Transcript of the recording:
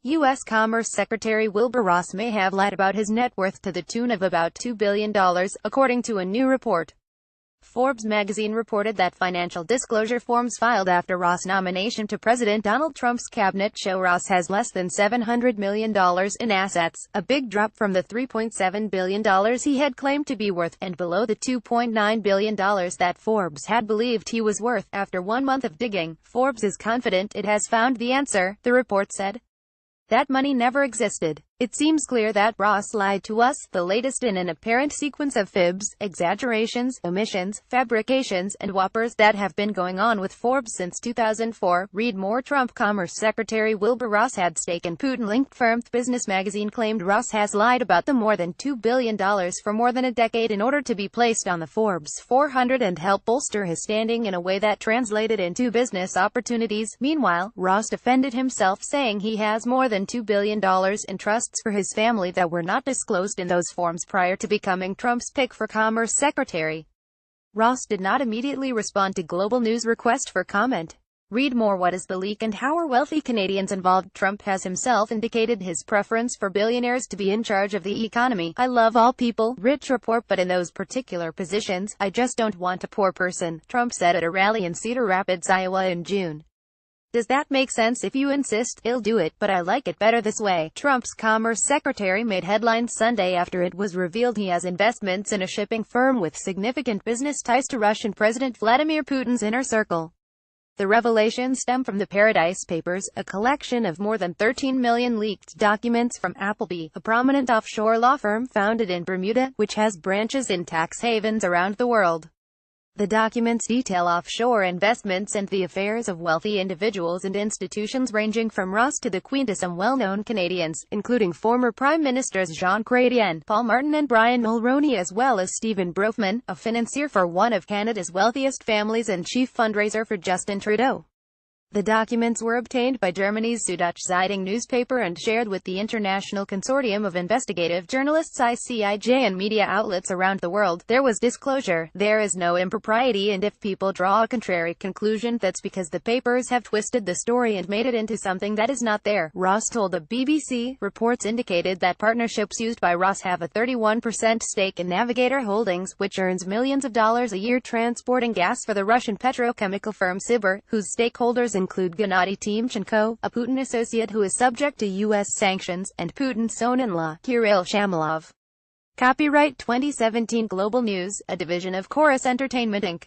U.S. Commerce Secretary Wilbur Ross may have lied about his net worth to the tune of about $2 billion, according to a new report. Forbes magazine reported that financial disclosure forms filed after Ross' nomination to President Donald Trump's cabinet show Ross has less than $700 million in assets, a big drop from the $3.7 billion he had claimed to be worth, and below the $2.9 billion that Forbes had believed he was worth. After 1 month of digging, Forbes is confident it has found the answer, the report said. That money never existed. It seems clear that Ross lied to us, the latest in an apparent sequence of fibs, exaggerations, omissions, fabrications, and whoppers that have been going on with Forbes since 2004. Read more. Trump Commerce Secretary Wilbur Ross had stake in Putin-linked firm. Business magazine claimed Ross has lied about the more than $2 billion for more than a decade in order to be placed on the Forbes 400 and help bolster his standing in a way that translated into business opportunities. Meanwhile, Ross defended himself, saying he has more than $2 billion in trusts for his family that were not disclosed in those forms prior to becoming Trump's pick for Commerce Secretary. Ross did not immediately respond to Global News' request for comment. Read more. What is the leak and how are wealthy Canadians involved? Trump has himself indicated his preference for billionaires to be in charge of the economy. I love all people, rich or poor, but in those particular positions, I just don't want a poor person, Trump said at a rally in Cedar Rapids, Iowa in June. Does that make sense? If you insist, I'll do it, but I like it better this way. Trump's Commerce Secretary made headlines Sunday after it was revealed he has investments in a shipping firm with significant business ties to Russian President Vladimir Putin's inner circle. The revelation stemmed from the Paradise Papers, a collection of more than 13 million leaked documents from Appleby, a prominent offshore law firm founded in Bermuda, which has branches in tax havens around the world. The documents detail offshore investments and the affairs of wealthy individuals and institutions ranging from Ross to the Queen to some well-known Canadians, including former Prime Ministers Jean Chrétien, Paul Martin and Brian Mulroney, as well as Stephen Bronfman, a financier for one of Canada's wealthiest families and chief fundraiser for Justin Trudeau. The documents were obtained by Germany's Süddeutsche Zeitung newspaper and shared with the International Consortium of Investigative Journalists ICIJ and media outlets around the world. There was disclosure, there is no impropriety, and if people draw a contrary conclusion, that's because the papers have twisted the story and made it into something that is not there, Ross told the BBC. Reports indicated that partnerships used by Ross have a 31% stake in Navigator Holdings, which earns millions of dollars a year transporting gas for the Russian petrochemical firm Sibur, whose stakeholders include Gennady Timchenko, a Putin associate who is subject to U.S. sanctions, and Putin's son-in-law, Kirill Shamalov. Copyright 2017 Global News, a division of Chorus Entertainment Inc.